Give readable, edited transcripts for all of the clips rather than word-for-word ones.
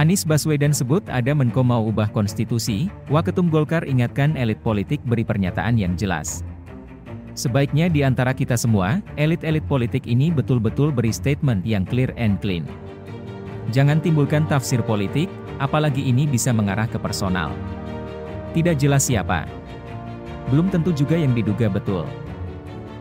Anies Baswedan sebut ada Menko mau ubah konstitusi, Waketum Golkar ingatkan elit politik beri pernyataan yang jelas. Sebaiknya di antara kita semua, elit-elit politik ini betul-betul beri statement yang clear and clean. Jangan timbulkan tafsir politik, apalagi ini bisa mengarah ke personal. Tidak jelas siapa. Belum tentu juga yang diduga betul.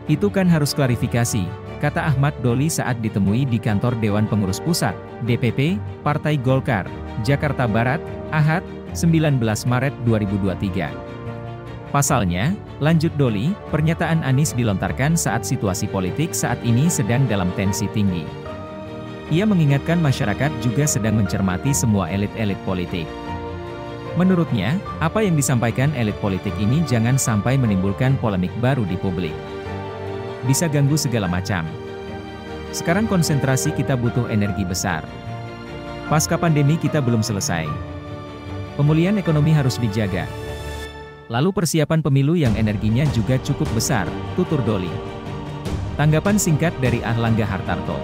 Itu kan harus klarifikasi, kata Ahmad Doli saat ditemui di kantor Dewan Pengurus Pusat, DPP, Partai Golkar, Jakarta Barat, Ahad, 19 Maret 2023. Pasalnya, lanjut Doli, pernyataan Anies dilontarkan saat situasi politik saat ini sedang dalam tensi tinggi. Ia mengingatkan masyarakat juga sedang mencermati semua elit-elit politik. Menurutnya, apa yang disampaikan elit politik ini jangan sampai menimbulkan polemik baru di publik. Bisa ganggu segala macam. Sekarang konsentrasi kita butuh energi besar. Pasca pandemi kita belum selesai. Pemulihan ekonomi harus dijaga. Lalu persiapan pemilu yang energinya juga cukup besar, tutur Doli. Tanggapan singkat dari Airlangga Hartarto.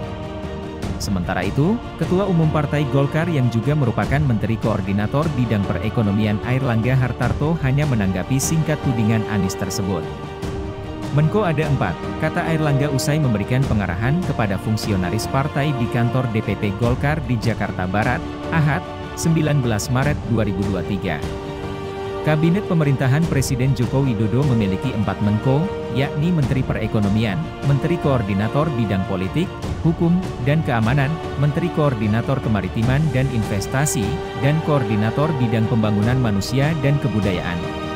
Sementara itu, Ketua Umum Partai Golkar yang juga merupakan Menteri Koordinator Bidang Perekonomian Airlangga Hartarto hanya menanggapi singkat tudingan Anies tersebut. Menko ada 4, kata Airlangga usai memberikan pengarahan kepada fungsionaris partai di kantor DPP Golkar di Jakarta Barat, Ahad, 19 Maret 2023. Kabinet Pemerintahan Presiden Joko Widodo memiliki 4 Menko, yakni Menteri Perekonomian, Menteri Koordinator Bidang Politik, Hukum, dan Keamanan, Menteri Koordinator Kemaritiman dan Investasi, dan Koordinator Bidang Pembangunan Manusia dan Kebudayaan.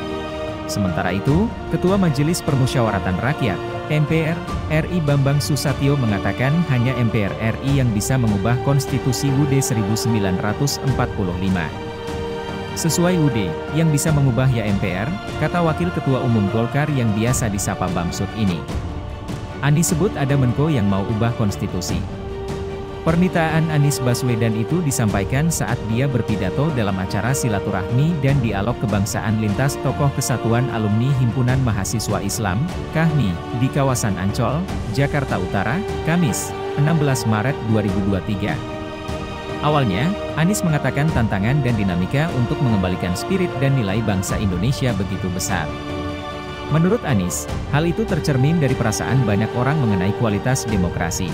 Sementara itu, Ketua Majelis Permusyawaratan Rakyat, MPR, RI Bambang Susatyo mengatakan hanya MPR RI yang bisa mengubah konstitusi UUD 1945. Sesuai UUD, yang bisa mengubah ya MPR, kata Wakil Ketua Umum Golkar yang biasa disapa Bamsud ini. Anies sebut ada Menko yang mau ubah konstitusi. Pernyataan Anies Baswedan itu disampaikan saat dia berpidato dalam acara silaturahmi dan dialog kebangsaan lintas tokoh Kesatuan Alumni Himpunan Mahasiswa Islam, KAHMI, di kawasan Ancol, Jakarta Utara, Kamis, 16 Maret 2023. Awalnya, Anies mengatakan tantangan dan dinamika untuk mengembalikan spirit dan nilai bangsa Indonesia begitu besar. Menurut Anies, hal itu tercermin dari perasaan banyak orang mengenai kualitas demokrasi.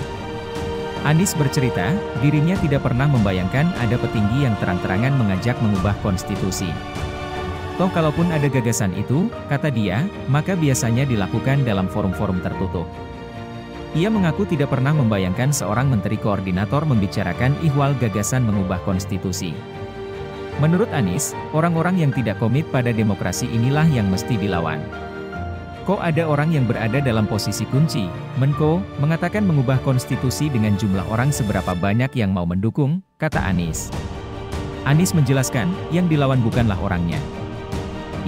Anies bercerita, dirinya tidak pernah membayangkan ada petinggi yang terang-terangan mengajak mengubah konstitusi. Toh kalaupun ada gagasan itu, kata dia, maka biasanya dilakukan dalam forum-forum tertutup. Ia mengaku tidak pernah membayangkan seorang menteri koordinator membicarakan ihwal gagasan mengubah konstitusi. Menurut Anies, orang-orang yang tidak komit pada demokrasi inilah yang mesti dilawan. Kok ada orang yang berada dalam posisi kunci, Menko, mengatakan mengubah konstitusi dengan jumlah orang seberapa banyak yang mau mendukung, kata Anies. Anies menjelaskan, yang dilawan bukanlah orangnya.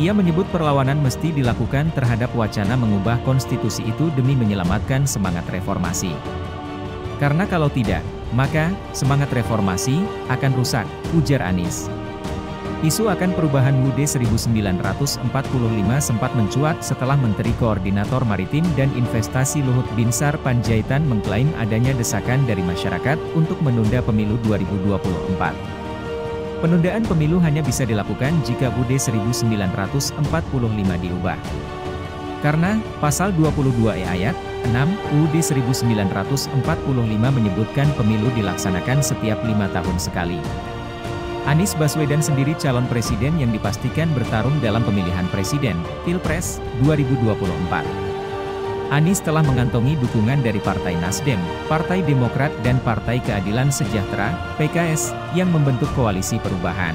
Ia menyebut perlawanan mesti dilakukan terhadap wacana mengubah konstitusi itu demi menyelamatkan semangat reformasi. Karena kalau tidak, maka semangat reformasi akan rusak, ujar Anies. Isu akan perubahan UUD 1945 sempat mencuat setelah Menteri Koordinator Maritim dan Investasi Luhut Binsar Panjaitan mengklaim adanya desakan dari masyarakat untuk menunda pemilu 2024. Penundaan pemilu hanya bisa dilakukan jika UUD 1945 diubah. Karena, pasal 22E ayat 6 UUD 1945 menyebutkan pemilu dilaksanakan setiap 5 tahun sekali. Anies Baswedan sendiri calon presiden yang dipastikan bertarung dalam pemilihan presiden, Pilpres, 2024. Anies telah mengantongi dukungan dari Partai Nasdem, Partai Demokrat dan Partai Keadilan Sejahtera, PKS, yang membentuk koalisi perubahan.